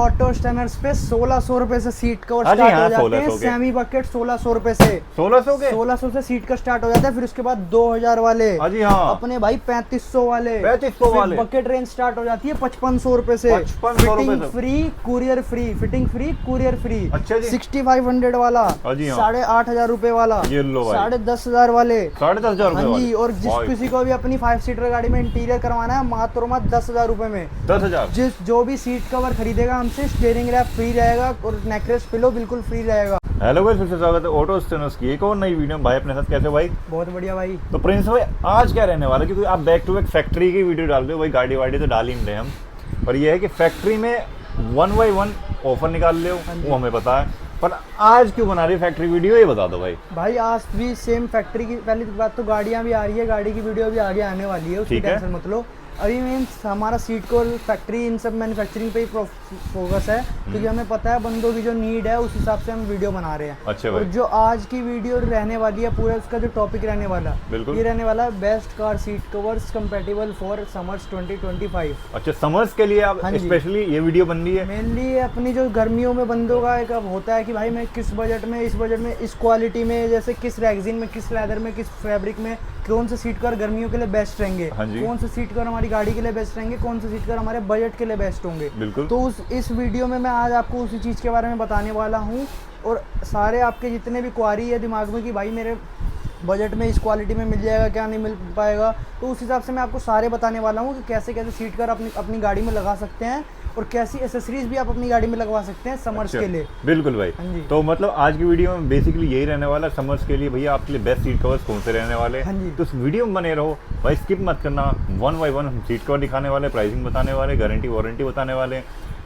Auto स्टैनर्स पे 1600 रुपए से सीट कवर स्टार्ट हो जाते हैं। सेमी बकेट 1600 रुपए से, 1600 से सीट का स्टार्ट हो जाता है। फिर उसके बाद 2000 वाले अपने भाई 3500 वाले बकेट रेंज स्टार्ट हो जाती है 5500 रुपए से। Fitting free courier free, fitting free courier free. 6500 वाला, 8500 रुपए वाला, 10,500 वाले, 10,500 हाँ जी। और जिस किसी को भी अपनी 5 सीटर गाड़ी में इंटीरियर करवाना है मात्र 10,000 रुपए में, 10,000 जो भी सीट कवर खरीदेगा हमसे स्टीयरिंग रैप फ्री रहेगा और नेकलेस पिलो बिल्कुल फ्री रहेगा। हेलो गाइस, फिर से स्वागत है ऑटो स्टैनर्स की एक और नई वीडियो में। भाई अपने साथ कैसे हो भाई? बहुत बढ़िया भाई। तो प्रिंस भाई आज क्या रहने वाला है, क्योंकि आप बैक टू बैक फैक्ट्री की वीडियो डाल रहे हो भाई, गाड़ी वाड़ी तो डाल ही नहीं रहे हम, पर ये है कि फैक्ट्री में 1 by 1 ऑफर निकाल ले, वो हमें पता है, पर आज क्यों बना रही फैक्ट्री वीडियो ये बता दो भाई। भाई आज भी सेम फैक्ट्री की, पहली बात तो गाड़ियां भी आ रही है, गाड़ी की वीडियो भी आगे आने वाली है, उसकी टेंशन मत लो। अभी मीन्स हमारा सीट को फैक्ट्री इन सब मैन्युफैक्चरिंग पे ही फोकस है, क्योंकि हमें पता है बंदों की जो नीड है उस हिसाब से हम वीडियो बना रहे हैं। अच्छा और जो आज की वीडियो रहने वाली है, पूरा उसका जो टॉपिक रहने वाला ये रहने वाला है best car seat covers compatible for summers 2025। अच्छा, समर्स के लिए आप स्पेशली ये वीडियो बन रही है? मेनली अपनी जो गर्मियों में बंदों का एक होता है कि भाई मैं किस बजट में, इस बजट में, इस क्वालिटी में, जैसे किस रैगजीन में, किस लेदर में, किस फैब्रिक में कौन से सीट कवर गर्मियों के लिए बेस्ट रहेंगे, कौन से सीट कवर हमारी गाड़ी के लिए बेस्ट रहेंगे, कौन से सीट कवर हमारे बजट के लिए बेस्ट होंगे। तो इस वीडियो में मैं आज आपको उसी चीज़ के बारे में बताने वाला हूँ, और सारे आपके जितने भी क्वारी है दिमाग में कि भाई मेरे बजट में इस क्वालिटी में मिल जाएगा क्या नहीं मिल पाएगा, तो उस हिसाब से मैं आपको सारे बताने वाला हूँ कि कैसे कैसे सीट कवर अपनी गाड़ी में लगा सकते हैं और कैसी एसेसरीज भी आप अपनी गाड़ी में लगवा सकते हैं समर्स के लिए। बिल्कुल भाई। तो मतलब आज की वीडियो में बेसिकली यही रहने वाला है, समर्स के लिए भैया आपके लिए बेस्ट सीट कवर्स कौन से रहने वाले हैं। तो उस वीडियो में बने रहो भाई, स्किप मत करना। 1 by 1 हम सीट कवर दिखाने वाले, प्राइसिंग बताने वाले, गारंटी वारंटी बताने वाले।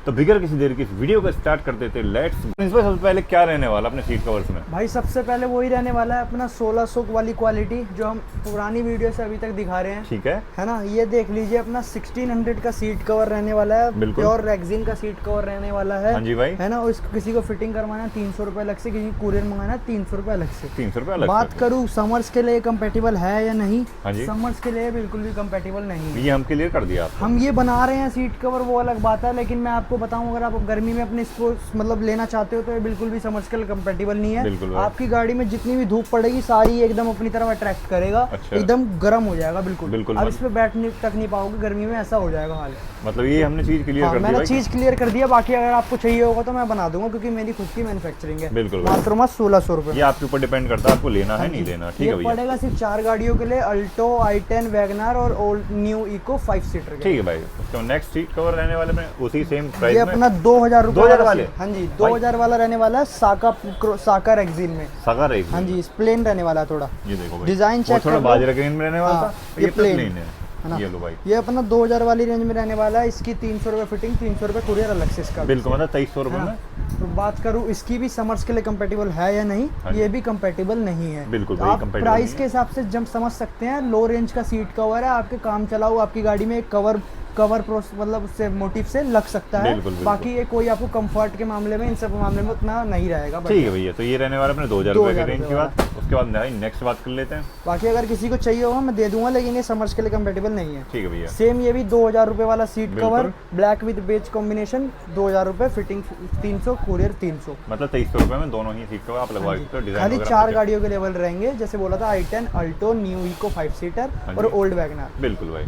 तो बिगर किसी देर की इस वीडियो को स्टार्ट कर देते लेट्स। प्रिंसिपल सबसे पहले क्या रहने वाला अपने सीट कवर्स में? भाई सबसे पहले वही रहने वाला है अपना 1600 वाली क्वालिटी जो हम पुरानी वीडियो से अभी तक दिखा रहे हैं, ठीक है ना। ये देख लीजिए अपना 1600 का सीट कवर रहने वाला है, प्योर रैगजीन का सीट कवर रहने वाला है। हाँ जी भाई, है ना। और किसी को फिटिंग करवाना है 300 रुपए अलग से, किसी को कुरियर मंगाना है 300 रुपए अलग से। 300 रुपए अलग। बात करूँ समर्स के लिए कंपेटेबल है या नहीं? समर्स के लिए बिल्कुल भी कंपेटेबल नहीं है, ये हम क्लियर कर दिया। हम ये बना रहे हैं सीट कवर वो अलग बात है, लेकिन मैं आपको बताऊं अगर आप गर्मी में अपने इसको मतलब लेना चाहते हो तो ये बिल्कुल भी समर्स के लिए कंपेटेबल नहीं है। आपकी गाड़ी में जितनी भी धूप पड़ेगी सारी एकदम अपनी तरफ अट्रैक्ट करेगा, एकदम गर्म हो जाएगा बिल्कुल। अब इस पे बैठने तक नहीं पाओगे गर्मी में, ऐसा हो जाएगा हाल। मतलब ये हमने चीज क्लियर कर दी। मैंने चीज क्लियर कर दिया, बाकी अगर आपको चाहिए होगा तो मैं बना दूंगा, क्योंकि मेरी खुद की मैन्युफैक्चरिंग है। मात्र 1600 रुपए। ये आपके ऊपर डिपेंड करता है आपको लेना है नहीं लेना। ठीक है भैया, पड़ेगा सिर्फ 4 गाड़ियों के लिए, अल्टो, i10, वैगनर और ओल्ड न्यू इको 5 सीटर। ठीक है भाई। उसके नेक्स्ट सीट कवर रहने वाले में उसी सेम प्राइस में अपना 2000 रुपए। हाँ जी 2000 वाला रहने वाला है साका रैगजीन में। साका रैगजीन, हाँ जी, प्लेन रहने वाला है थोड़ा। ये देखो भाई, डिजाइन चेक थोड़ा बाजरा ग्रीन में रहने वाला था, ये प्लेन है। ये लो भाई, ये अपना 2000 वाली रेंज में रहने वाला है। इसकी 300 रुपए फिटिंग, 300 रुपए कुरियर अलग से इसका। बिल्कुल, मतलब 2300 रुपए में। तो बात करूँ इसकी भी समर्स के लिए कंपेटेबल है या नहीं, ये भी कंपेटेबल नहीं है। बिल्कुल, आप प्राइस के हिसाब से जब समझ सकते हैं, लो रेंज का सीट कवर है, आपके काम चलाओ, आपकी गाड़ी में कवर मतलब उससे मोटिव से लग सकता है। बाकी ये कोई आपको कंफर्ट के मामले में, इन सब मामले में उतना नहीं रहेगा। ठीक है भैया, तो ये रहने वाला अपने 2000 रुपए की रेंज के बाद। उसके बाद नेक्स्ट बात कर लेते हैं। बाकी अगर किसी को चाहिए होगा मैं दे दूंगा, लेकिन ये समर्स के लिए कंपेटेबल नहीं है। ठीक है भैया। सेम ये भी 2000 रुपए वाला seat cover, black with beige combination, 2000 रुपए, फिटिंग 300, कुरियर 300, मतलब 2300 रुपए में दोनों ही सीट कवर आप लगवा सकते हो। खाली 4 गाड़ियों के लेवल रहेंगे, जैसे बोला था i10, Alto, new Eeco 5 seater और ओल्ड वैगनर। बिल्कुल भाई।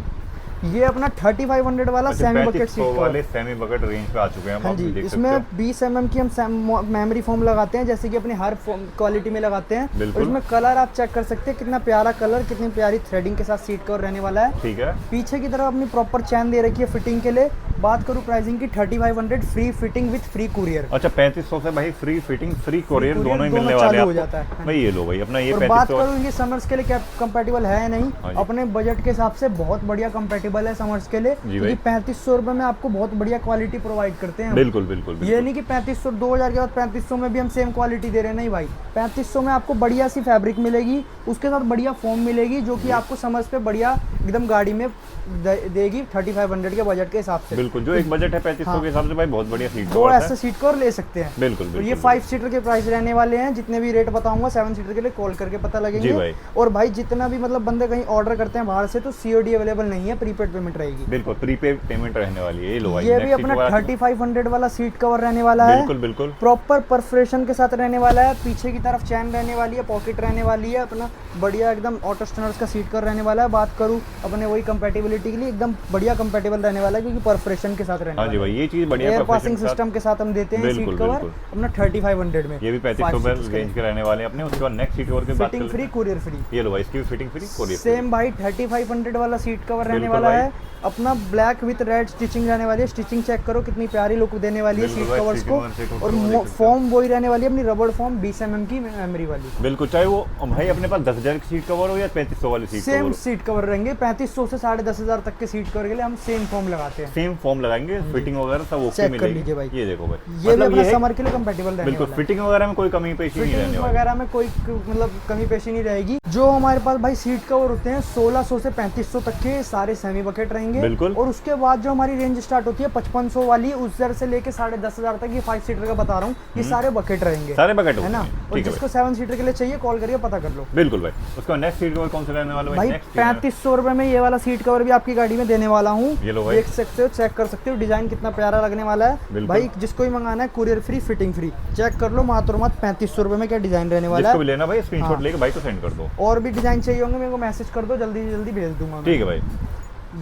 ये अपना 3500 वाला सेमी बकेट सीट वाले सेमी बकेट रेंज पे आ चुके हैं। हाँ जी, इसमें 20 mm की हम मेमोरी फोम लगाते हैं, जैसे कि अपने हर क्वालिटी में लगाते हैं। और इसमें कलर आप चेक कर सकते हैं, कितना प्यारा कलर, कितनी प्यारी थ्रेडिंग के साथ सीट कवर रहने वाला है। ठीक है। पीछे की तरफ अपनी प्रॉपर चैन दे रखी है फिटिंग के लिए। बात करूँ प्राइसिंग की 3500 free fitting with free courier. अच्छा, 3500 से भाई फ्री फिटिंग फ्री कुरियर दोनों ही मिलने वाले हो जाता है भाई। ये लो भाई अपना ये 3500। बात करूँ ये समर्स के लिए क्या कंपेटेबल है या नहीं, अपने बजट के हिसाब से बहुत बढ़िया कंपेटेबल है समर्स के लिए, क्योंकि 3500 रुपए में आपको बहुत बढ़िया क्वालिटी प्रोवाइड करते हैं। बिल्कुल। ये नहीं कि 3500 2000 के बाद 3500 में भी हम सेम क्वालिटी दे रहे हैं, नहीं भाई। 3500 में आपको बढ़िया सी फैब्रिक मिलेगी, उसके साथ बढ़िया फोम मिलेगी, जो कि आपको समर्स पे बढ़िया एकदम गाड़ी में देगी 3500 के बजट के हिसाब से। बिल्कुल, जो एक बजट है 3500 के हिसाब से भाई बहुत बढ़िया सीट वो ऐसे सीट कवर ले सकते हैं। बिल्कुल तो ये 5 सीटर के प्राइस रहने वाले हैं। जितने भी रेट बताऊंगा 7 सीटर के लिए कॉल करके पता लगेंगे। भाई। और भाई जितना भी मतलब बंदे कहीं ऑर्डर करते हैं बाहर से तो COD अवेलेबल नहीं है, प्रीपेड पेमेंट रहेगी। बिल्कुल प्रीपेड पेमेंट रहने वाली है। ये लो भाई, ये भी अपना 3500 वाला सीट कवर रहने वाला है। बिल्कुल बिल्कुल प्रॉपर परफोरेशन के साथ रहने वाला है। पीछे की तरफ चैन रहने वाली है, पॉकेट रहने वाली है, अपना बढ़िया एकदम ऑटो स्टैंडर्ड्स का सीट कवर रहने वाला है। बात करूं अपने वही कंपैटिबिलिटी के लिए एकदम बढ़िया कंपैटिबल रहने वाला है क्योंकि परफोरेशन के साथ रहने वाला है। हाँ जी भाई, ये चीज बढ़िया एयर पासिंग सिस्टम के साथ हम देते हैं सीट कवर अपना 3500 में। ये भी 3500 रेंज के रहने वाले हैं अपने। उसके बाद नेक्स्ट सीट कवर के बात फिटिंग फ्री, कुरियर फ्री। ये लो भाई, इसकी फिटिंग फ्री, कुरियर सेम भाई 3500 वाला सीट कवर रहने वाला है अपना, ब्लैक विद रेड स्टिचिंग रहने वाली है। स्टिचिंग चेक करो कितनी प्यारी लुक देने वाली है सीट कवर्स को। और फॉर्म वही रहने वाली है अपनी रबड़ फॉर्म 20 mm की मेमोरी वाली। बिल्कुल, चाहे वो भाई अपने पास 10,000 की सीट कवर हो या 3500 वाली सीट सेम सीट कवर रहेंगे। 3500 से 10,500 तक के सीट कवर के लिए हम सेम फॉर्म लगाते हैं। सेम फॉर्म लगाएंगे, फिटिंग वगैरह सब ओके मिलेगी भाई। ये देखो भाई, ये भी अपना समर के लिए कंपैटिबल रहेगा। बिल्कुल, फिटिंग वगैरह में कोई कमी पेशी नहीं रहने वाली। वगैरह में कोई मतलब कमी पेशी नहीं रहेगी। जो हमारे पास भाई सीट कवर होते हैं 1600 से 3500 तक के सारे सेमी बकेट रहेंगे। बिल्कुल। और उसके बाद जो हमारी रेंज स्टार्ट होती है 5500 वाली, उस दर से लेके 10,500 तक ये 5 सीटर का बता रहा हूँ, ये सारे बकेट रहेंगे। सारे बकेट है ना। और जिसको 7 सीटर के लिए चाहिए कॉल करिए, पता कर लो। बिल्कुल भाई। उसका नेक्स्ट सीट कवर कौन सा रहने वाला भाई? 3500 रुपए में ये वाला सीट कवर भी आपकी गाड़ी में देने वाला हूँ। देख सकते हो, चेक कर सकते हो, डिजाइन कितना प्यारा लगने वाला है भाई। जिसको भी मंगाना है courier free, fitting free, check कर लो। मात्र 3500 रुपए में क्या डिजाइन रहने वाला है। लेना भाई स्क्रीनशॉट लेके भाई को सेंड कर दो। और भी डिजाइन चाहिए होंगे मेरे को मैसेज कर दो, जल्दी जल्दी भेज दूंगा। ठीक है भाई।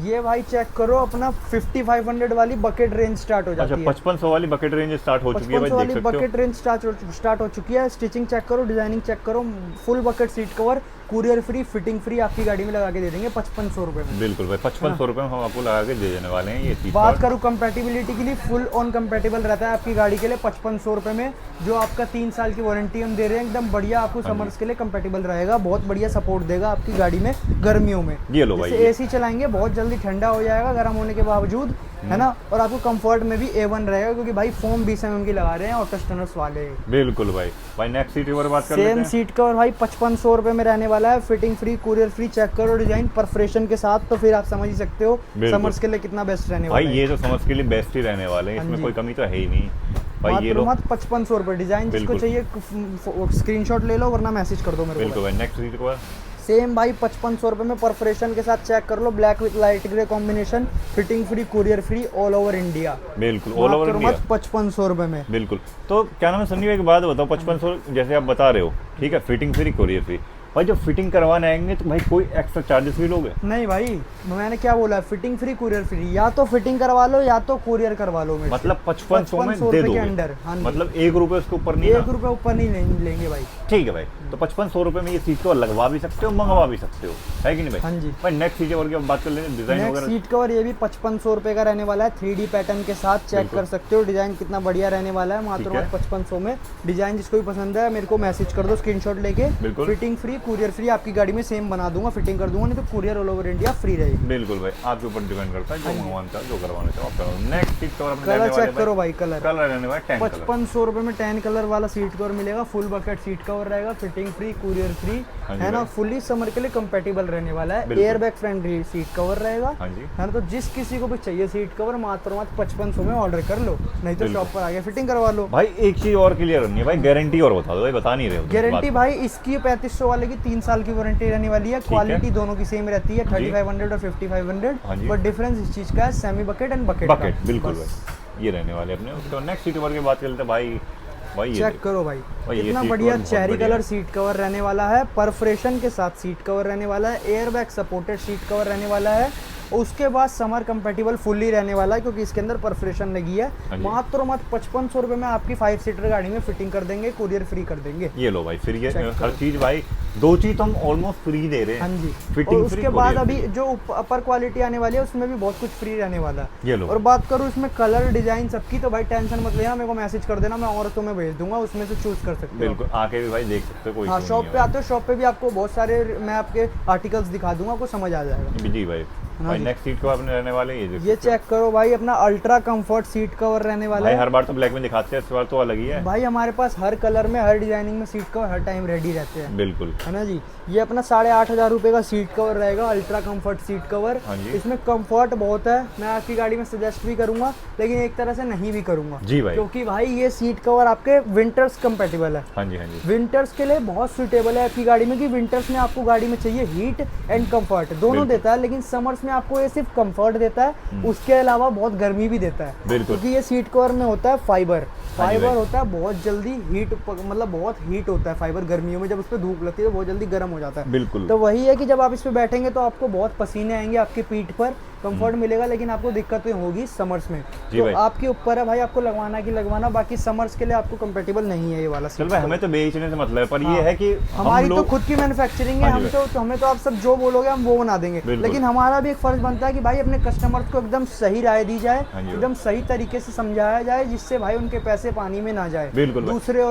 ये भाई चेक करो अपना 5500 वाली बकेट रेंज स्टार्ट हो जाती है। 5500 वाली बकेट रेंज स्टार्ट हो चुकी है भाई, वाली बकेट रेंज स्टार्ट हो चुकी है। स्टिचिंग चेक करो, डिजाइनिंग चेक करो, full bucket seat cover courier free, fitting free आपकी गाड़ी में लगा के दे देंगे 5500 रुपए में। बिल्कुल भाई, 5500 रुपए में हम आपको लगा के दे देने वाले हैं ये सीट। बात करूँ कंपैटिबिलिटी के लिए, फुल ऑन कंपैटिबल रहता है आपकी गाड़ी के लिए 5500 रुपए में। जो आपका 3 साल की वारंटी हम दे रहे हैं, एकदम बढ़िया आपको समर्स के लिए कंपैटिबल रहेगा। बहुत बढ़िया सपोर्ट देगा आपकी गाड़ी में गर्मियों में। ये लो भाई, AC चलाएंगे बहुत जल्दी ठंडा हो जाएगा गर्म होने के बावजूद, है ना। और आपको कंफर्ट में भी A1 रहेगा क्योंकि भाई फोम 20 mm की लगा रहे हैं ऑटो स्टैंडर्ड्स वाले। बिल्कुल भाई। भाई नेक्स्ट सीट कवर बात कर लेते हैं। सेम सीट कवर भाई 5500 रुपए में रहने वाला है। Fitting free, courier free, check करो डिजाइन परफोरेशन के साथ, तो फिर आप समझ ही सकते हो समर्स के लिए कितना बेस्ट रहने वाला है भाई। ये तो समर्स के लिए बेस्ट ही रहने वाले हैं, इसमें कोई कमी तो है ही नहीं भाई। ये लो 5500 रुपए डिजाइन, जिसको चाहिए स्क्रीनशॉट ले लो वरना मैसेज कर दो मेरे को। बिल्कुल भाई। नेक्स्ट सीट कवर सेम भाई 5500 रुपए में परफोरेशन के साथ, चेक कर लो, black with light grey combination, fitting free, courier free, all over India. बिल्कुल ऑल ओवर इंडिया 5500 रुपए में। बिल्कुल। तो क्या नाम है संदीप, एक बात बताओ, 5500 जैसे आप बता रहे हो, ठीक है, फिटिंग फ्री, कुरियर फ्री, भाई जब फिटिंग करवाने आएंगे तो भाई कोई एक्स्ट्रा चार्जेस भी लोगे? नहीं भाई, मैंने क्या बोला, फिटिंग फ्री कुरियर फ्री, या तो फिटिंग करवा लो या तो कुरियर करवा लो। मतलब 5500 में दे दोगे अंडर। मतलब 1 रुपए उसके ऊपर नहीं, 1 रुपए ऊपर नहीं लेंगे भाई। ठीक है भाई। तो 5500 रुपए में ये सीट कवर लगवा भी सकते हो, मंगवा भी सकते हो, है कि नहीं भाई? हाँ जी भाई। नेक्स्ट सीट कवर की बात कर लेते हैं, डिजाइन वगैरह। सीट कवर ये भी 5500 रुपए का रहने वाला है, 3D पैटर्न के साथ, चेक कर सकते हो डिजाइन कितना बढ़िया रहने वाला है। मात्र 5500 में डिजाइन, जिसको भी पसंद है मेरे को मैसेज कर दो स्क्रीनशॉट लेके। फिटिंग फ्री, कुरियर फ्री आपकी गाड़ी में सेम बना दूंगा, फिटिंग कर दूंगा, नहीं तो courier all over India free रहेगी। बिल्कुल भाई, आपके ऊपर डिपेंड करता है, जो मंगवाना चाहो, जो करवाना चाहो आप करो। Next seat cover colour check करो भाई, कलर रहने वाला 5500 रुपए में 10 कलर वाला सीट कवर मिलेगा। फुल बकेट सीट कवर रहेगा, फिटिंग फ्री, कुरियर फ्री, है ना, फुली समर के लिए कंपैटिबल रहने वाला है। Air bag friendly seat cover रहेगा, है ना। तो जिस किसी को भी चाहिए सीट कवर मात्र 5500 में ऑर्डर कर लो, नहीं तो शॉप पर आके फिटिंग करवा लो। भाई एक चीज और क्लियर करनी है भाई, गारंटी और बता दो भाई, बता नहीं रहे हो गारंटी भाई। इसकी 3500 वाले की 3 साल की वारंटी रहने वाली है। क्वालिटी दोनों की सेम रहती है, 3500 और 5500, बट डिफरेंस इस चीज का है सेमी बकेट एंड बकेट। बिल्कुल भाई, ये रहने वाले अपने। तो नेक्स्ट सीट कवर की बात करते हैं भाई। चेक करो भाई, इतना बढ़िया चेरी कलर सीट कवर रहने वाला है, परफोरेशन के साथ सीट कवर रहने वाला है, air bag supported seat cover रहने वाला है। उसके बाद समर कंपैटिबल फुल्ली रहने वाला है क्योंकि इसके अंदर परफोरेशन लगी है। मात्र 5500 रुपए में आपकी 5 सीटर गाड़ी में फिटिंग कर देंगे, कुरियर फ्री कर देंगे। ये लो भाई, फिर ये हर चीज भाई, 2 चीज तो हम ऑलमोस्ट फ्री दे रहे हैं। हाँ जी। फिटिंग और उसके बाद अभी जो अपर क्वालिटी आने वाली है उसमें भी बहुत कुछ फ्री रहने वाला है। ये लो। और बात करूँ इसमें कलर डिजाइन सबकी, तो भाई टेंशन मत लेना, मेरे को मैसेज कर देना, मैं और तुम्हें भेज दूंगा, उसमें से चूज कर सकते हो। बिल्कुल, आके भी भाई देख सकते हो। हाँ, शॉप पे आते हो, शॉप पे भी आपको बहुत सारे मैं आपके आर्टिकल्स दिखा दूंगा, आपको समझ आ जाएगा। जी भाई। भाई नेक्स्ट सीट कवर अपने रहने वाले ये चेक करो भाई, अपना अल्ट्रा कंफर्ट सीट कवर रहने वाला है। हर बार तो ब्लैक में दिखाते हैं, इस बार तो अलग ही है भाई। हमारे पास हर कलर में, हर डिजाइनिंग में सीट कवर हर टाइम रेडी रहते हैं। बिल्कुल, है ना जी। ये अपना 8,500 रुपए का सीट कवर रहेगा, अल्ट्रा कंफर्ट सीट कवर। इसमें कंफर्ट बहुत है, मैं आपकी गाड़ी में सजेस्ट भी करूंगा लेकिन एक तरह से नहीं भी करूंगा जी भाई, क्योंकि भाई ये सीट कवर आपके विंटर्स कंपेटेबल है। हाँ जी, हाँ जी। विंटर्स के लिए बहुत सुटेबल है आपकी गाड़ी में, कि विंटर्स में आपको गाड़ी में चाहिए हीट एंड कंफर्ट दोनों देता है, लेकिन समर्स में आपको ये सिर्फ कंफर्ट देता है, उसके अलावा बहुत गर्मी भी देता है। क्योंकि ये सीट कवर में होता है फाइबर होता है, बहुत जल्दी हीट, मतलब बहुत हीट होता है फाइबर। गर्मियों में जब उस पर धूप लगती है तो बहुत जल्दी गर्म हो जाता है। बिल्कुल। तो वही है कि जब आप इस पे बैठेंगे तो आपको बहुत पसीने आएंगे आपकी पीठ पर, कंफर्ट मिलेगा, लेकिन आपको दिक्कतें होगी समर्स में। तो आपके ऊपर है भाई, आपको लगवाना कि लगवाना। बाकी समर्स के लिए आपको कंपेटेबल नहीं है ये वाला। चल भाई, हमें तो बेचने से मतलब है, पर ये है कि हमारी तो खुद की मैन्युफैक्चरिंग है, हम तो हमें तो आप सब जो बोलोगे हम वो बना देंगे, लेकिन हमारा भी एक फर्ज बनता है कि भाई अपने कस्टमर्स को एकदम सही राय दी जाए, एकदम सही तरीके से समझाया जाए, जिससे भाई उनके पैसे पानी में ना जाए दूसरे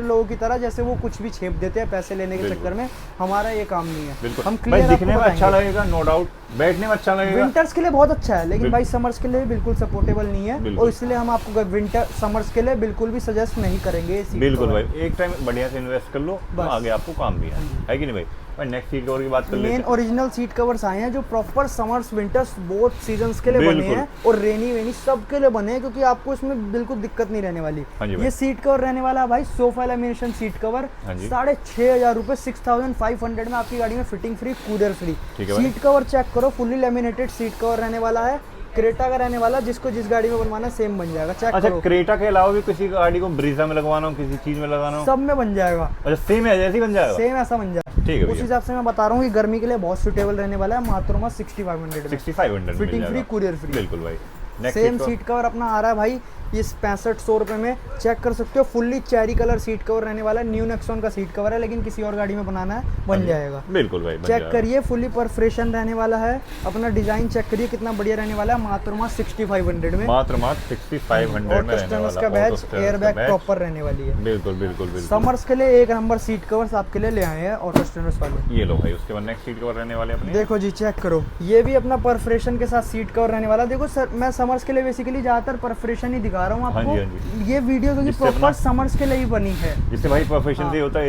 लोगों की तरह, जैसे वो कुछ भी छेप देते हैं पैसे लेने के चक्कर में। हमारा ये काम नहीं है। हम क्लियर, दिखने में अच्छा लगेगा, नो डाउट, बैठने में अच्छा लगेगा, विंटर्स के लिए बहुत अच्छा है, लेकिन भाई समर्स के लिए बिल्कुल सपोर्टेबल नहीं है, और इसलिए हम आपको विंटर समर्स के लिए बिल्कुल भी सजेस्ट नहीं करेंगे। बिल्कुल भाई, एक टाइम बढ़िया से इन्वेस्ट कर लो, आगे आपको काम भी है कि नहीं भाई। नेक्स्ट सीट कवर की बात कर लेते हैं। मेन ओरिजिनल सीट कवर्स आए हैं जो proper summers winters both seasons के लिए बने हैं, और रेनी वेनी सब के लिए बने हैं, क्योंकि आपको इसमें बिल्कुल दिक्कत नहीं रहने वाली। ये सीट कवर रहने वाला है भाई सोफा लैमिनेशन सीट कवर, 6,500 रुपए, 6,500 में आपकी गाड़ी में fitting free, cooler free. Seat cover check करो, फुल्ली लैमिनेटेड सीट कवर रहने वाला है, क्रेटा का रहने वाला, जिसको जिस गाड़ी में बनवाना सेम बन जाएगा। चेक करो। क्रेटा के अलावा भी किसी गाड़ी को ब्रीजा में लगवाना हो, किसी चीज में लगाना हो, सब में बन जाएगा। अच्छा, सेम है, जैसे बन जाएगा, सेम ऐसा बन जाएगा। ठीक है, उस हिसाब से मैं बता रहा हूँ कि गर्मी के लिए बहुत सुटेबल रहने वाला है, मात्र 6,500 फिटिंग फ्री, कूरियर फ्री। बिल्कुल भाई। सेम सीट कवर अपना आ रहा है भाई, ये 6500 रुपए में चेक कर सकते हो, fully cherry colour seat cover रहने वाला है। न्यू नेक्सॉन का सीट कवर है, लेकिन किसी और गाड़ी में बनाना है बन जाएगा। बिल्कुल भाई, चेक करिए, फुल्ली परफोरेशन रहने वाला है। अपना डिजाइन चेक करिए कितना बढ़िया रहने वाला है, मात्र 6,500 में, मात्र 6,500 में रहने वाला। का बैच, एयर बैग प्रॉपर रहने वाली है। बिल्कुल बिल्कुल बिल्कुल। समर्स के लिए एक नंबर सीट कवर्स आपके लिए ले आए हैं ऑटो स्टैंडर्ड्स वाले। ये लो भाई, उसके बाद नेक्स्ट सीट कवर रहने वाले अपने, देखो जी चेक करो, ये भी अपना परफोरेशन के साथ सीट कवर रहने वाला। देखो सर, मैं समर्स के लिए बेसिकली ज्यादातर परफोरेशन ही दिखा रहा हूँ आपको। ये वीडियो क्योंकि प्रॉपर समर्स के लिए ही बनी है, जिससे भाई प्रोफेशन से होता है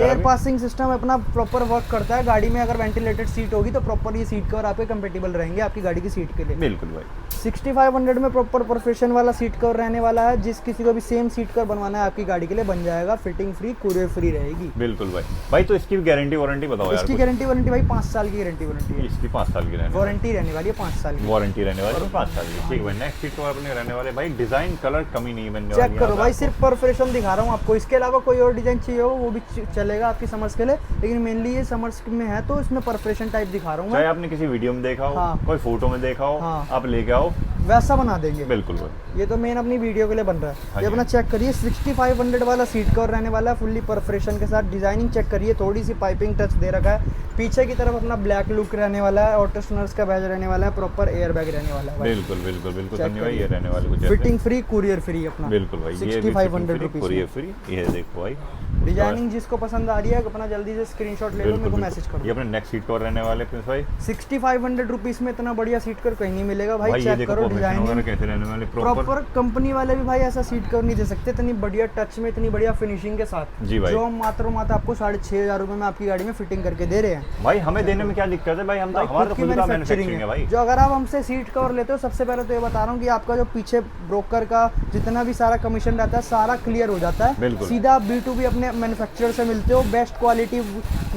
एयर पासिंग सिस्टम अपना प्रॉपर वर्क करता है। गाड़ी में अगर वेंटिलेटेड सीट होगी तो प्रॉपर ये सीट कवर आपके कंपेटेबल रहेंगे आपकी गाड़ी की सीट के लिए। बिल्कुल भाई। 6,500 में प्रॉपर परफेक्शन वाला सीट कवर रहने वाला है। जिस किसी को भी सेम सीट कवर बनवाना है आपकी गाड़ी के लिए बन जाएगा, फिटिंग फ्री, कूरियर फ्री रहेगी। बिल्कुल भाई। भाई तो इसकी गारंटी वारंटी बताओ यार। इसकी गारंटी वारंटी भाई 5 साल की गारंटी वारंटी है। इसकी 5 साल की वारंटी रहने वाली है, 5 साल की वारंटी रहने वाली है, 5 साल की। ठीक है, नेक्स्ट सीट कवर अपने रहने वाले भाई, डिजाइन कलर कमी नहीं बनने वाली। चेक करो भाई, सिर्फ परफोरेशन दिखा रहा हूँ आपको, इसके अलावा कोई और डिजाइन चाहिए हो वो भी चलेगा आपकी समर्स के लिए, लेकिन मेनली ये समर्स में है तो इसमें परफोरेशन टाइप दिखा रहा हूँ। चाहे आपने किसी वीडियो में देखा हो, कोई फोटो में देखा हो, आप लेके आओ वैसा बना देंगे। बिल्कुल भाई, ये तो मेन अपनी वीडियो के लिए बन रहा है। ये अपना चेक करिए, 6,500 वाला सीट कवर रहने वाला है, फुल्ली परफोरेशन के साथ। डिजाइनिंग चेक करिए, थोड़ी सी पाइपिंग टच दे रखा है। पीछे की तरफ अपना ब्लैक लुक रहने वाला है, ऑटो स्टैंडर्ड्स का बैज रहने वाला है, प्रॉपर एयर बैग रहने वाला है। बिल्कुल बिल्कुल बिल्कुल, धन्यवाद। ये रहने वाले कुछ फिटिंग फ्री, कूरियर फ्री अपना। बिल्कुल भाई, 6,500 रुपीज कूरियर फ्री। ये देखो भाई, डिजाइनिंग जिसको पसंद आ रही है अपना जल्दी से स्क्रीनशॉट ले लो, मेरे को मैसेज करो। ये अपने नेक्स्ट सीट कवर रहने वाले प्रिंस भाई, 6,500 रुपीज में इतना बढ़िया सीट कवर कहीं नहीं मिलेगा भाई। चेक करो डिजाइनिंग कैसे रहने वाले, प्रॉपर कंपनी वाले भी भाई ऐसा सीट कवर नहीं दे सकते इतनी बढ़िया टच में, इतनी बढ़िया फिनिशिंग के साथ। जी भाई, जो हम मात्र आपको 6,500 रुपए में आपकी गाड़ी में फिटिंग करके दे रहे हैं भाई। हमें देने में क्या दिक्कत है भाई, हम तो हमारा खुद का मैन्युफैक्चरिंग है भाई। जो अगर आप हमसे सीट कवर लेते हो, सबसे पहले तो ये बता रहा हूँ कि आपका जो पीछे ब्रोकर का जितना भी सारा कमीशन रहता है सारा क्लियर हो जाता है। सीधा आप B2B अपने मैन्युफैक्चरर से मिलते हो, बेस्ट क्वालिटी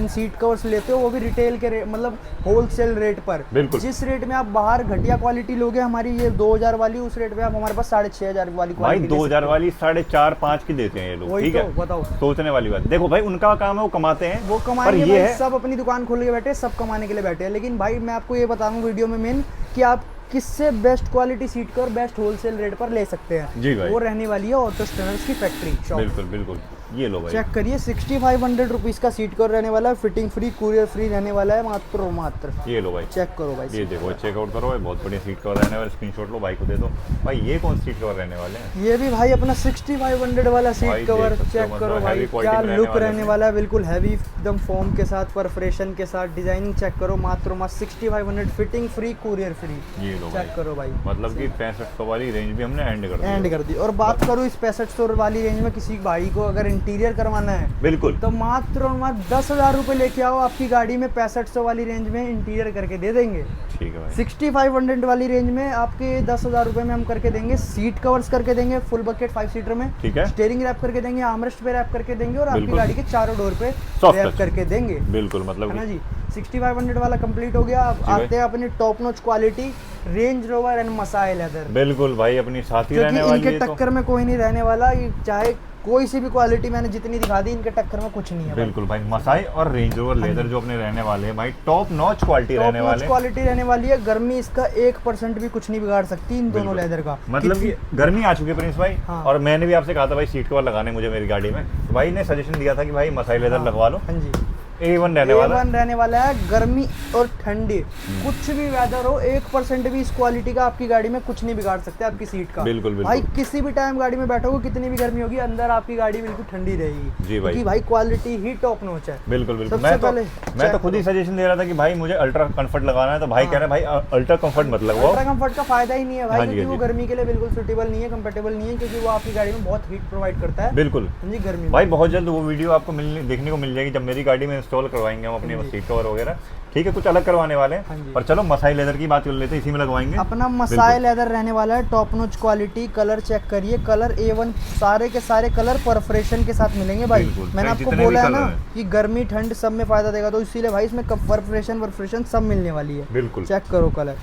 सीट कवर्स लेते हो, वो भी रिटेल के मतलब होलसेल रेट पर। जिस रेट में आप बाहर घटिया क्वालिटी लोगे हमारी ये 2,000 वाली, उस रेट पे आप हमारे पास 6,500 वाली क्वालिटी। 2,000 वाली 4.5-5 की देते हैं ये लोग। ठीक है, बताओ, सोचने वाली बात। देखो भाई, उनका काम है, वो कमाते हैं, वो कमाएंगे भाई। सब अपनी दुकान खोल के बैठे, सब कमाने के लिए बैठे हैं। लेकिन भाई मैं आपको ये बता रहा हूँ वीडियो में मेन कि आप किससे best quality seat cover best wholesale rate पर ले सकते हैं। जी भाई, वो रहने वाली है ऑटो स्टैंडर्ड्स की फैक्ट्री शॉप। बिल्कुल बिल्कुल। ये लो भाई, चेक करिए 6500 रुपीज़ का सीट कवर रहने वाला है, फिटिंग फ्री कुरियर फ्री रहने वाला है मात्र और मात्र। ये लो भाई, चेक करो भाई, ये देखो चेकआउट करो भाई, बहुत बढ़िया सीट कवर रहने वाला, स्क्रीनशॉट लो भाई को दे दो भाई। ये कौन सीट कवर रहने वाले हैं? ये भी भाई अपना 6500 वाला सीट कवर, चेक करो भाई क्या लुक रहने वाला है, बिल्कुल हैवी एकदम फोम के साथ, परफोरेशन के साथ, डिजाइनिंग चेक करो मात्र 6500, फिटिंग फ्री कुरियर फ्री। ये लो चेक करो भाई, मतलब कि 6500 वाली रेंज भी हमने एंड कर दी। और बात करूँ इस 6500 वाली रेंज में किसी भाई को अगर इंटीरियर करवाना है बिल्कुल, तो मात्र और मात्र 10,000 रुपये लेके आओ, आपकी गाड़ी में 6500 वाली रेंज में इंटीरियर करके दे देंगे। ठीक है भाई, 6500 वाली रेंज में आपके 10,000 रुपये में हम करके देंगे, सीट कवर्स करके देंगे फुल बकेट 5 सीटर में, ठीक है, स्टीयरिंग रैप करके देंगे, आर्मरेस्ट पे रैप करके देंगे और आपकी बिल्कुल। गाड़ी के चारों डोर पे Soft रैप touch। करके देंगे, बिल्कुल, मतलब है ना जी। 6500 वाला कंप्लीट हो गया। अब जी भाई। आते हैं अपनी top notch quality Range Rover and Masai leather, बिल्कुल भाई, अपनी साथी रहने क्योंकि वाली इनके है तो टक्कर में कोई नहीं रहने वाला, ये चाहे कोई सी भी क्वालिटी मैंने जितनी दिखा दी, इनके टक्कर में कुछ नहीं है। बिल्कुल भाई, मसाई और रेंज रोवर लेदर जो अपने रहने वाले हैं भाई, टॉप नॉच क्वालिटी रहने वाले हैं। क्वालिटी रहने वाली है, गर्मी इसका 1% भी कुछ नहीं बिगाड़ सकती इन दोनों लेदर का। मतलब कि गर्मी आ चुकी है प्रिंस भाई। हाँ। और मैंने भी आपसे कहा था भाई सीट कवर लगाने मुझे मेरी गाड़ी में, तो भाई ने सजेशन दिया था कि भाई मसाई लेदर लगवा लो, हाँ जी, A1 रहने वाला है। A1 रहने वाला है। गर्मी और ठंडी कुछ भी वेदर हो, 1% भी इस क्वालिटी का आपकी गाड़ी में कुछ नहीं बिगाड़ सकते आपकी सीट का। बिल्कुल बिल्कुल भाई किसी भी टाइम गाड़ी में बैठोगे, कितनी भी गर्मी होगी, अंदर आपकी गाड़ी बिल्कुल ठंडी रहेगी। जी भाई, क्योंकि भाई क्वालिटी ही टॉप नॉच है। बिल्कुल बिल्कुल। सबसे पहले मैं तो खुद ही सजेशन दे रहा था कि भाई मुझे अल्ट्रा कंफर्ट लगाना है, तो भाई कह रहे हैं भाई अल्ट्रा कंफर्ट मत लगवाओ। अल्ट्रा कंफर्ट का फायदा ही नहीं है भाई, हाँ जी, क्योंकि हाँ वो जी। गर्मी के लिए बिल्कुल सूटेबल नहीं है, कंफर्टेबल नहीं है, क्योंकि वो आपकी गाड़ी में बहुत हीट प्रोवाइड करता है। बिल्कुल जी गर्मी भाई, बहुत जल्द वो वीडियो आपको देखने को मिल जाएगी जब मेरी गाड़ी में इंस्टॉल करवाएंगे हम अपनी हाँ जी। सीट कवर वगैरह। ठीक है, कुछ अलग करवाने वाले हाँ हैं, जी। पर चलो मसाई लेदर की बात कर लेते हैं, इसी में लगवाएंगे अपना मसाई लेदर रहने वाला है, top notch quality. Colour check करिए, कलर A1 सारे के सारे कलर परफोरेशन के साथ मिलेंगे भाई। बिल्कुल, मैंने चाहे आपको जितने भी बोला है ना कलर हैं। कि गर्मी ठंड सब में फायदा देगा, तो इसीलिए भाई इसमें परफोरेशन सब मिलने वाली है। बिल्कुल चेक करो कलर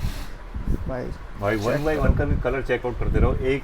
भाई, भाई, 1 बाय 1 का भी कलर चेकआउट करते रहो। एक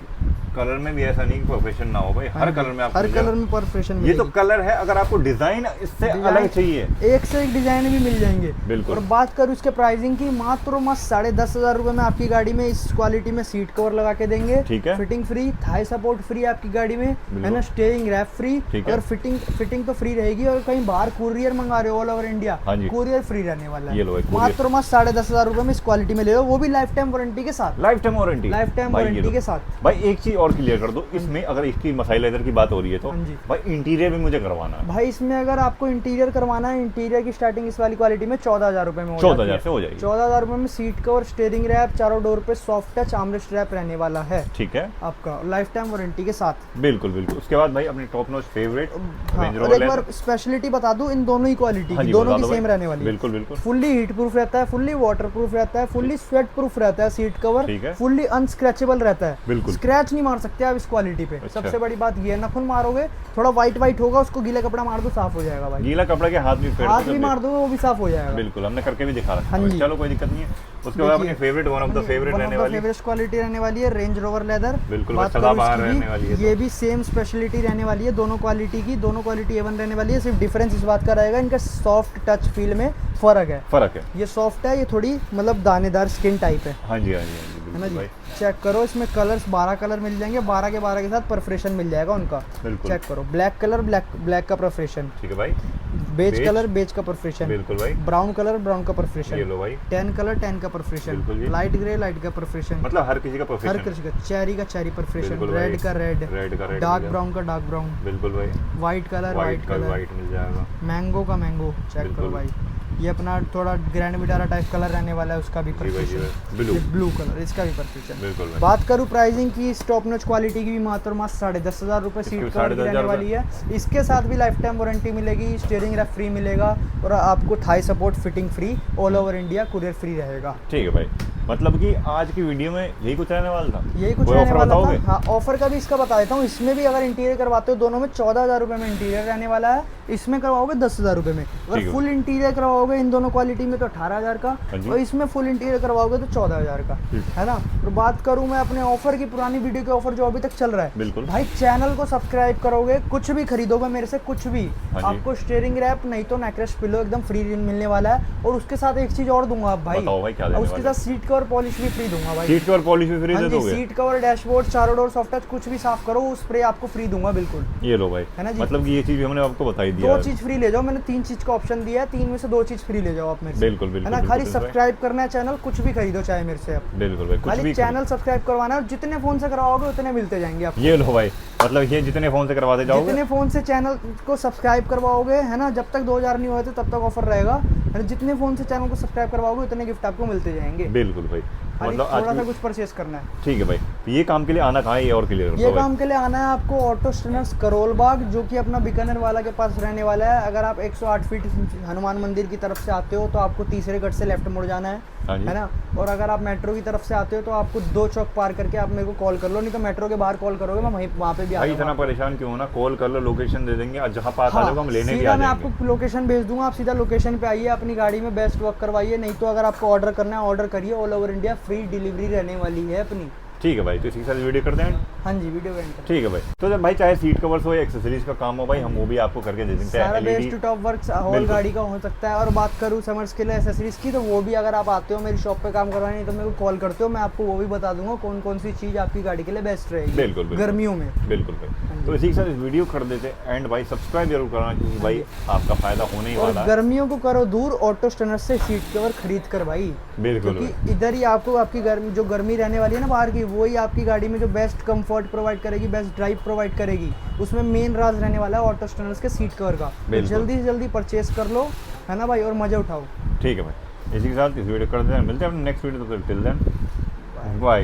कलर में भी ऐसा नहीं कि प्रोफेशन ना हो भाई, हर कलर में आपको हर मिल जाएगा। कलर में परफोरेशन ये तो कलर है, अगर आपको डिजाइन इससे अलग चाहिए, एक से एक डिजाइन भी मिल जाएंगे। बिल्कुल। और बात करूँ इसके प्राइसिंग की, मात्र 10,500 रुपये में आपकी गाड़ी में इस क्वालिटी में सीट कवर लगा के देंगे। ठीक है। Fitting free, Thai support free आपकी गाड़ी में, है ना, स्टीयरिंग रैप फ्री। ठीक है। और फिटिंग तो फ्री रहेगी, और कहीं बाहर कुरियर मंगा रहे हो ऑल ओवर इंडिया, हाँ जी। कुरियर फ्री रहने वाला ये लो है। भाई, मात्र 10,500 रुपये में इस क्वालिटी में ले लो, वो भी लाइफ टाइम वारंटी के साथ। Life time warranty, life time भाई ये वारंटी लो। के साथ। भाई एक चीज और क्लियर कर दो, इसमें अगर इसकी मसाई लेदर की बात हो रही है तो हाँ जी। भाई इंटीरियर भी मुझे करवाना है। भाई इसमें अगर आपको इंटीरियर करवाना है, इंटीरियर की स्टार्टिंग इस वाली क्वालिटी में 14,000 रुपये में हो 14,000 से हो जाएगी। 14,000 रुपये में सीट कवर, स्टीयरिंग रैप, चारों डोर पे सॉफ्ट टच आर्मरेस्ट रैप रहने वाला है ठीक है, आपका, लाइफ टाइम वारंटी के साथ। बिल्कुल बिल्कुल। उसके बाद भाई अपनी टॉप नॉच फेवरेट हाँ, रेंज और रोवर एक बार स्पेशलिटी बता दूं, इन दोनों ही क्वालिटी हाँ की, जी, दोनों बता की दो सेम भाई। रहने वाली है। बिल्कुल बिल्कुल। फुल्ली हीट प्रूफ रहता है, फुल्ली वाटर प्रूफ रहता है, फुल्ली स्वेट प्रूफ रहता है सीट कवर, ठीक है। फुल्ली अनस्क्रैचेबल रहता है। बिल्कुल। स्क्रैच नहीं मार सकते आप इस क्वालिटी पे। अच्छा। सबसे बड़ी बात ये है, नखुन मारोगे थोड़ा व्हाइट होगा, उसको गीला कपड़ा मार दो साफ हो जाएगा भाई। गीला कपड़ा के हाथ भी फेर हाथ दो भी जब मार दो वो भी साफ हो जाएगा। बिल्कुल, हमने करके भी दिखा रखा हाँ है। जी। चलो कोई दिक्कत नहीं है। उसके बाद अपनी favourite one of the favourite रहने वाली, फेवरेट क्वालिटी रहने वाली है रेंज रोवर लेदर। बिल्कुल, बात सदा करूं बाहर इसकी रहने वाली है ये तो। भी सेम स्पेशलिटी रहने वाली है दोनों क्वालिटी की, दोनों क्वालिटी A1 रहने वाली है। सिर्फ डिफरेंस इस बात का रहेगा, इनका सॉफ्ट टच फील में फर्क है। फर्क है। ये सॉफ्ट है, ये थोड़ी मतलब दानेदार स्किन टाइप है हाँ जी, हाँ जी, हाँ जी, है ना बिल्कुल जी। भाई। चेक करो, इसमें कलर्स 12 कलर मिल जाएंगे, 12 के 12 के साथ परफोरेशन मिल जाएगा उनका। बिल्कुल। चेक करो, ब्लैक कलर ब्लैक का परफोरेशन, ठीक है भाई। Beige beige. कलर बेज का परफोरेशन, बिल्कुल भाई। ब्राउन कलर ब्राउन का ये परफोरेशन, लो भाई, टैन कलर टैन का बिल्कुल जी। परफोरेशन, लाइट ग्रे लाइट का परफोरेशन, मतलब हर किसी का हर प्रोफेशन किसी का, चेरी का चेरी परफोरेशन, बिल्कुल भाई। रेड का रेड, रेड का रेड डार्क मिल ब्राउन का डार्क ब्राउन, जाएगा। बिल्कुल भाई। व्हाइट कलर वाइट व्हाइट का कलर, वाइट मिल जाएगा। मैंगो का मैंगो। चेक करो बिल्कुल। भाई, ये अपना थोड़ा ग्रैंड विटारा टाइप कलर रहने वाला है, उसका भी जी भाई, जी परफोरेशन, भाई। ब्लू, ब्लू कलर, इसका भी परफोरेशन। बिल्कुल भाई। बात करूँ प्राइसिंग की, इस टॉप नॉच क्वालिटी की भी मात्र 10,500 रुपये इसकी सीट भी कवर की रहने 10,500 वाली है। इसके साथ भी लाइफ टाइम वारंटी मिलेगी, स्टीयरिंग रैप फ्री मिलेगा, और आपको Thai support fitting free, all over India courier free रहेगा। ठीक है भाई, मतलब कि आज की वीडियो में यही कुछ रहने वाला था। यही कुछ कोई रहने ऑफर वाला बताओगे? था। हाँ, ऑफर का भी इसका बता देता हूँ। इसमें भी अगर इंटीरियर करवाते हो, दोनों में 14,000 रुपये में इंटीरियर रहने वाला है, इसमें करवाओगे 10,000 रुपये में। ठीक अगर है। फुल इंटीरियर करवाओगे इन दोनों क्वालिटी में तो 18,000 का, हाँ जी। और इसमें फुल इंटीरियर करवाओगे तो 14,000 का, ठीक। है ना। और बात करूँ मैं अपने ऑफर की, पुरानी वीडियो के ऑफर जो अभी तक चल रहा है, बिल्कुल भाई चैनल को सब्सक्राइब करोगे, कुछ भी खरीदोगे मेरे से, कुछ भी, हाँ जी। आपको स्टीयरिंग रैप नहीं तो नेकरेस्ट पिलो एकदम फ्री मिलने वाला है। और उसके साथ एक चीज़ और दूंगा आप भाई, बताओ भाई, क्या देने उसके वाले? साथ सीट कवर पॉलिश भी फ्री दूंगा भाई। सीट कवर पॉलिश भी फ्री दे दोगे? सीट कवर, डैशबोर्ड, चारों डोर, सॉफ्ट टच, कुछ भी साफ करो वो स्प्रे आपको फ्री दूंगा बिल्कुल। ये लो भाई, है ना जी। मतलब कि ये चीज हमने आपको बताई दिया। 2 चीज फ्री ले जाओ, मैंने 3 चीज का ऑप्शन दिया है, 3 में से 2 चीज फ्री ले जाओ आप मेरे से। बिल्कुल बिल्कुल, है ना। खाली सब्सक्राइब करना है चैनल, कुछ भी खरीदो चाहे मेरे से आप। बिल्कुल भाई, कुछ भी चैनल सब्सक्राइब करवाना है, जितने फोन से करवाओगे उतने मिलते जाएंगे आपको। ये लो भाई, मतलब ये जितने फोन से करवाते जाओगे, जितने फोन से चैनल को सब्सक्राइब करवाओगे, है ना, जब तक 2000 नहीं हुए तब तक ऑफर रहेगा। जितने फोन से चैनल को सब्सक्राइब करवाओगे उतने गिफ्ट आपको मिलते जाएंगे। बिल्कुल भाई, मतलब थोड़ा सा कुछ परचेस करना है। ठीक है भाई। तो ये काम के लिए आना कहाँ है, ये और क्लियर कर दो। ये काम के लिए आना है आपको ऑटो स्टेनर्स करोल बाग, जो कि अपना बीकानेर वाला के पास रहने वाला है। अगर आप 108 फीट हनुमान मंदिर की तरफ से आते हो तो आपको तीसरे गट से लेफ्ट मुड़ जाना है ना। और अगर आप मेट्रो की तरफ से आते हो तो आपको 2 चौक पार करके आप मेरे को कॉल कर लो, नहीं तो मेट्रो के बाहर कॉल करोगे, मैं वहाँ पे भी आ भाई। इतना परेशान क्यों होना, कॉल कर लो, लोकेशन दे देंगे और जहाँ पास आ जाओगे हम लेने भी आ जाएंगे। मैं जाएंगे। आपको लोकेशन भेज दूंगा, आप सीधा लोकेशन पे आइए, अपनी गाड़ी में बेस्ट वर्क करवाइए। नहीं तो अगर आपको ऑर्डर करना है ऑर्डर करिए, all over India free delivery रहने वाली है अपनी। ठीक है भाई, तो इसी के साथ वीडियो कर दें। हाँ जी, वीडियो एंड कर। ठीक है भाई। तो जब भाई चाहे सीट कवर्स हो या एक्सेसरीज का काम हो भाई, हम वो भी आपको करके दे देंगे। सारा best to top work whole गाड़ी का हो सकता है। और बात करूँ समर्स के लिए एसेसरीज की, तो वो भी अगर आप आते हो मेरी शॉप पे काम करवाने तो मेरे को कॉल करते हो, मैं आपको वो भी बता दूंगा कौन कौन सी चीज़ आपकी गाड़ी के लिए बेस्ट रहेगी। बिल्कुल गर्मियों में। बिल्कुल भाई। तो इसी के साथ इस वीडियो कर देते एंड भाई सब्सक्राइब जरूर करना, क्योंकि भाई आपका फायदा होने ही वाला है। गर्मियों को करो दूर ऑटो स्टेनर्स से सीट कवर खरीद कर भाई। बिल्कुल, क्योंकि इधर ही आपको आपकी गर्मी, जो गर्मी रहने वाली है ना बाहर की, वही आपकी गाड़ी में जो बेस्ट कंफर्ट प्रोवाइड करेगी, बेस्ट ड्राइव प्रोवाइड करेगी। उसमें मेन राज रहने वाला है ऑटो स्टेनर्स के सीट कवर का। तो जल्दी से जल्दी परचेस कर लो, है ना भाई, और मजा उठाओ। ठीक है भाई, इसी के साथ इस वीडियो कर दें, मिलते हैं अपने नेक्स्ट वीडियो। तो टिल देन बाय।